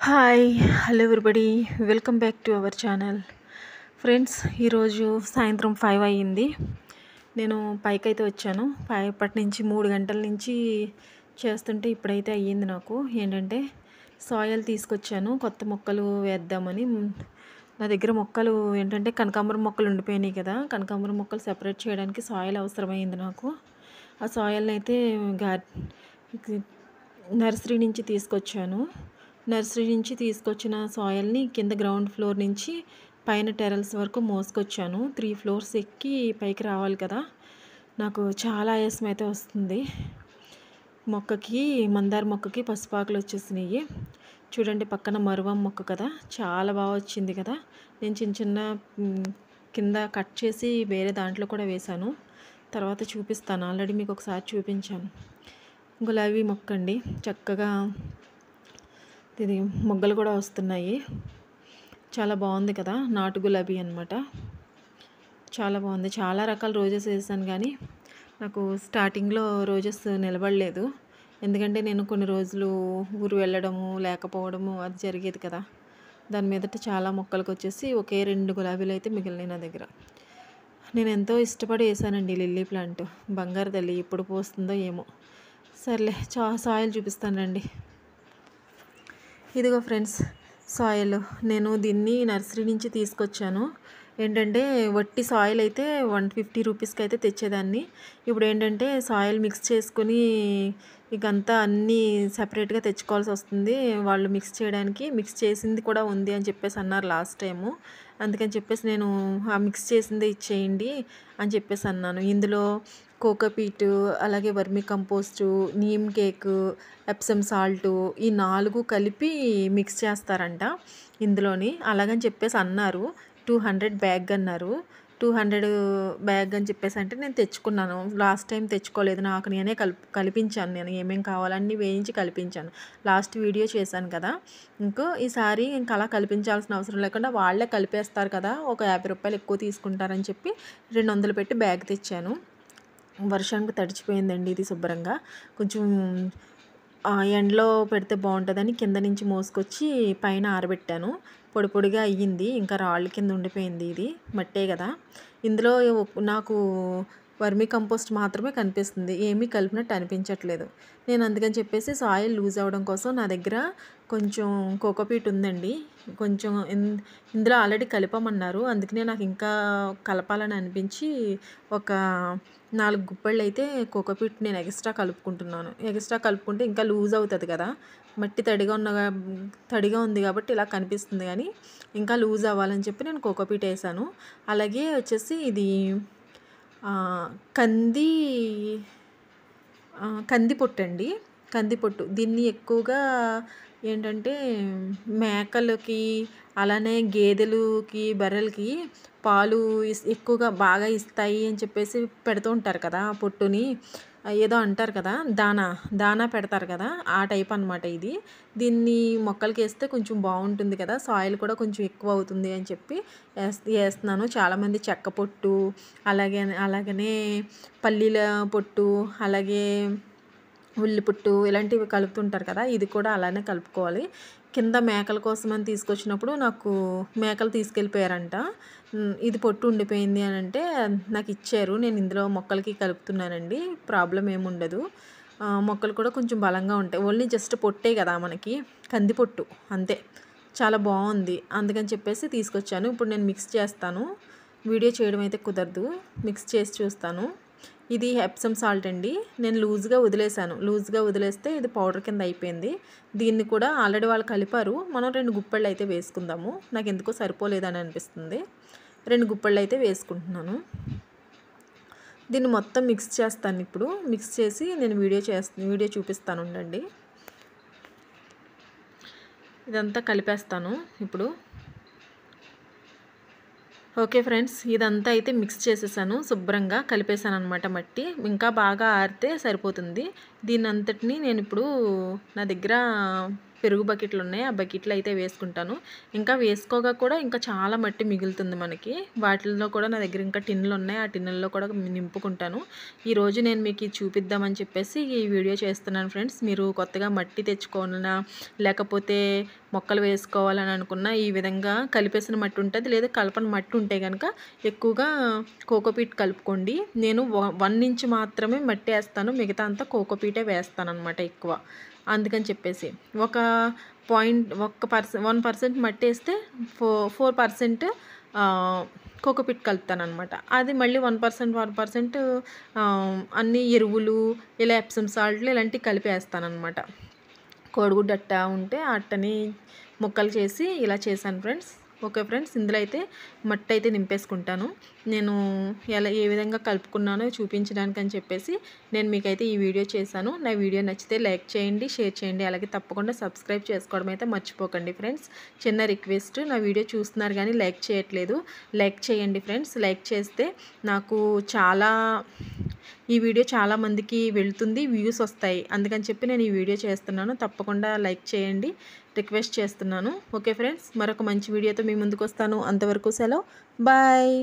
Hi hello everybody, welcome back to our channel. Friends, ఈరోజు సాయంత్రం 5 అయ్యింది. నేను పైకైతే వచ్చాను. ఇప్పటి నుంచి 3 గంటల నుంచి చేస్తుంటే ఇప్పుడైతే అయ్యింది. నాకు ఏంటంటే సాయిల్ తీసుకొచ్చాను, కొత్త మొక్కలు వేద్దామని. నా దగ్గర మొక్కలు ఏంటంటే కనకాంబరం మొక్కలు ఉండిపోయినాయి కదా, కనకాంబరం మొక్కలు సెపరేట్ చేయడానికి సాయిల్ అవసరమైంది నాకు. ఆ సాయిల్ని అయితే నర్సరీ నుంచి తీసుకొచ్చాను. నర్సరీ నుంచి తీసుకొచ్చిన సాయిల్ని కింద గ్రౌండ్ ఫ్లోర్ నుంచి పైన టెరల్స్ వరకు మోసుకొచ్చాను. 3 ఫ్లోర్స్ ఎక్కి పైకి రావాలి కదా. నాకు చాలా ఆయాసం అయితే వస్తుంది. మందార మొక్కకి పసుపాకులు వచ్చేసినాయి. చూడండి, పక్కన మరువం మొక్క కదా, చాలా బాగా వచ్చింది కదా. నేను చిన్న చిన్న కింద కట్ చేసి వేరే దాంట్లో కూడా వేశాను, తర్వాత చూపిస్తాను. ఆల్రెడీ మీకు ఒకసారి చూపించాను. గులాబీ మొక్క అండి, చక్కగా ఇది మొగ్గలు కూడా వస్తున్నాయి. చాలా బాగుంది కదా, నాటు గులాబీ అన్నమాట. చాలా బాగుంది. చాలా రకాల రోజెస్ వేసాను, కానీ నాకు స్టార్టింగ్లో రోజెస్ నిలబడలేదు. ఎందుకంటే నేను కొన్ని రోజులు ఊరు వెళ్ళడము లేకపోవడము అది జరిగేది కదా. దాని మీదట చాలా మొక్కలకు వచ్చేసి ఒకే 2 గులాబీలు అయితే మిగిలినాయి నా దగ్గర. నేను ఎంతో ఇష్టపడి వేసానండి లిల్లీ ప్లాంట్. బంగారు తల్లి ఎప్పుడు పోస్తుందో ఏమో. సర్లే, సాయిల్ చూపిస్తాను రండి. ఇదిగో ఫ్రెండ్స్, సాయిల్ నేను దీన్ని నర్సరీ నుంచి తీసుకొచ్చాను. ఏంటంటే వట్టి సాయిల్ అయితే 150 రూపీస్కి అయితే తెచ్చేదాన్ని. ఇప్పుడు ఏంటంటే సాయిల్ మిక్స్ చేసుకుని ఇకంతా అన్నీ సపరేట్గా తెచ్చుకోవాల్సి వస్తుంది. వాళ్ళు మిక్స్ చేసింది కూడా ఉంది అని చెప్పేసి అన్నారు లాస్ట్ టైము. అందుకని చెప్పేసి నేను ఆ మిక్స్ చేసిందే ఇచ్చేయండి అని చెప్పేసి అన్నాను. ఇందులో కోకోపీట్, అలాగే vermicompost, neem cake, Epsom salt, ఈ 4 కలిపి మిక్స్ చేస్తారంట ఇందులోని. అలాగని చెప్పేసి అన్నారు. 200 బ్యాగ్ అన్నారు. 200 బ్యాగ్ అని చెప్పేసి అంటే నేను తెచ్చుకున్నాను. లాస్ట్ టైం తెచ్చుకోలేదు, నాకు నేనే కలిపించాను. నేను ఏమేమి కావాలన్నీ వేయించి కలిపించాను. లాస్ట్ వీడియో చేశాను కదా. ఈసారి ఇంకా అలా కలిపించాల్సిన అవసరం లేకుండా వాళ్ళే కలిపేస్తారు కదా, ఒక 50 రూపాయలు ఎక్కువ తీసుకుంటారని చెప్పి 200 పెట్టి బ్యాగ్ తెచ్చాను. వర్షానికి తడిచిపోయిందండి ఇది శుభ్రంగా. కొంచెం ఎండలో పెడితే బాగుంటుందని కింద నుంచి మోసుకొచ్చి పైన ఆరబెట్టాను. పొడి పొడిగా అయ్యింది, ఇంకా రాళ్ళ కింద ఉండిపోయింది. ఇది మట్టే కదా. ఇందులో నాకు వర్మీ కంపోస్ట్ మాత్రమే కనిపిస్తుంది, ఏమీ కలిపినట్టు అనిపించట్లేదు. నేను అందుకని చెప్పేసి సాయిల్ లూజ్ అవ్వడం కోసం నా దగ్గర కొంచెం కోకోపీట్ ఉందండి. కొంచెం ఇందులో ఆల్రెడీ కలిపామన్నారు, అందుకనే నాకు ఇంకా కలపాలని అనిపించి ఒక 4 గుప్పెళ్ళు అయితే కోకోపీట్ నేను ఎక్స్ట్రా కలుపుకుంటున్నాను. ఎక్స్ట్రా కలుపుకుంటే ఇంకా లూజ్ అవుతుంది కదా. మట్టి తడిగా ఉంది కాబట్టి ఇలా కనిపిస్తుంది, కానీ ఇంకా లూజ్ అవ్వాలని చెప్పి నేను కోకోపీట్ వేసాను. అలాగే వచ్చేసి ఇది కందిపొట్టు అండి. కందిపొట్టు దీన్ని ఎక్కువగా ఏంటంటే మేకలకి, అలానే గేదెలకి, బర్రెలకి పాలు ఎక్కువగా బాగా ఇస్తాయి అని చెప్పేసి పెడుతూ ఉంటారు కదా. పొట్టుని ఏదో అంటారు కదా, దానా పెడతారు కదా, ఆ టైప్ అనమాట ఇది. దీన్ని మొక్కలకి వేస్తే కొంచెం బాగుంటుంది కదా, సాయిల్ కూడా కొంచెం ఎక్కువ అవుతుంది అని చెప్పి వేస్తున్నాను. చాలామంది చెక్క పొట్టు, అలాగనే పల్లీల పొట్టు, అలాగే ఉల్లి పొట్టు ఇలాంటివి కలుపుతుంటారు కదా. ఇది కూడా అలానే కలుపుకోవాలి. కింద మేకల కోసం అని తీసుకొచ్చినప్పుడు నాకు మేకలు తీసుకెళ్ళిపోయారంట. ఇది పొట్టు ఉండిపోయింది అని అంటే నాకు ఇచ్చారు. నేను ఇందులో మొక్కలకి కలుపుతున్నానండి, ప్రాబ్లం ఏముండదు. మొక్కలు కూడా కొంచెం బలంగా ఉంటాయి. ఓన్లీ జస్ట్ పొట్టే కదా మనకి, కందిపొట్టు అంతే. చాలా బాగుంది, అందుకని చెప్పేసి తీసుకొచ్చాను. ఇప్పుడు నేను మిక్స్ చేస్తాను. వీడియో చేయడం అయితే కుదరదు, మిక్స్ చేసి చూస్తాను. ఇది ఎప్సమ్ సాల్ట్ అండి. నేను లూజ్గా వదిలేస్తే ఇది పౌడర్ కింద అయిపోయింది. దీన్ని కూడా ఆల్రెడీ వాళ్ళు కలిపారు. మనం 2 గుప్పెళ్ళు అయితే వేసుకుందాము. నాకు ఎందుకో సరిపోలేదని అనిపిస్తుంది. 2 గుప్పెళ్ళు అయితే వేసుకుంటున్నాను. దీన్ని మొత్తం మిక్స్ చేస్తాను. ఇప్పుడు మిక్స్ చేసి నేను వీడియో చూపిస్తాను ఉండండి. ఇదంతా కలిపేస్తాను ఇప్పుడు. ఓకే ఫ్రెండ్స్, ఇదంతా అయితే మిక్స్ చేసేసాను, శుభ్రంగా కలిపేసాను అనమాట. మట్టి ఇంకా బాగా ఆరితే సరిపోతుంది. దీన్ని అంతటిని నేను ఇప్పుడు నా దగ్గర పెరుగు బకెట్లు ఉన్నాయి, ఆ బకెట్లో అయితే వేసుకుంటాను. ఇంకా వేసుకోగా కూడా ఇంకా చాలా మట్టి మిగులుతుంది మనకి. వాటిల్లో కూడా నా దగ్గర ఇంకా టిన్నులు ఉన్నాయి, ఆ టిన్నుల్లో కూడా నింపుకుంటాను. ఈరోజు నేను మీకు ఇది చూపిద్దామని చెప్పేసి ఈ వీడియో చేస్తున్నాను ఫ్రెండ్స్. మీరు కొత్తగా మట్టి తెచ్చుకోవాలన్నా లేకపోతే మొక్కలు వేసుకోవాలని అనుకున్న ఈ విధంగా కలిపేసిన మట్టి ఉంటుంది, లేదా కలపని మట్టి ఉంటే కనుక ఎక్కువగా కోకోపీట్ కలుపుకోండి. నేను 1 ఇంచ్ మాత్రమే మట్టి వేస్తాను, మిగతా అంతా కోకోపీటే వేస్తాను అనమాట ఎక్కువ. అందుకని చెప్పేసి ఒక 1% మట్టి వేస్తే 4% కోకోపీట్ కలుపుతానమాట. అది మళ్ళీ 1% అన్ని ఎరువులు ఇలా ఎప్సమ్ సాల్ట్లు ఇలాంటివి కలిపేస్తానమాట. కోడిగుడ్డు అట్ట ఉంటే ఆ అట్టని ముక్కలు చేసి ఇలా చేశాను ఫ్రెండ్స్. ఓకే ఫ్రెండ్స్, ఇందులో అయితే మట్టి అయితే నింపేసుకుంటాను. నేను ఏ విధంగా కలుపుకున్నానో చూపించడానికి అని చెప్పేసి నేను మీకైతే ఈ వీడియో చేశాను. నా వీడియో నచ్చితే లైక్ చేయండి, షేర్ చేయండి, అలాగే తప్పకుండా సబ్స్క్రైబ్ చేసుకోవడం అయితే మర్చిపోకండి ఫ్రెండ్స్. చిన్న రిక్వెస్ట్, నా వీడియో చూస్తున్నారు కానీ లైక్ చేయట్లేదు, లైక్ చేయండి ఫ్రెండ్స్. లైక్ చేస్తే నాకు ఈ వీడియో చాలామందికి వెళ్తుంది, వ్యూస్ వస్తాయి. అందుకని చెప్పి నేను ఈ వీడియో చేస్తున్నాను. తప్పకుండా లైక్ చేయండి, రిక్వెస్ట్ చేస్తున్నాను. ఓకే ఫ్రెండ్స్, మరొక మంచి వీడియోతో మీ ముందుకు వస్తాను. అంతవరకు సెలవు, బాయ్.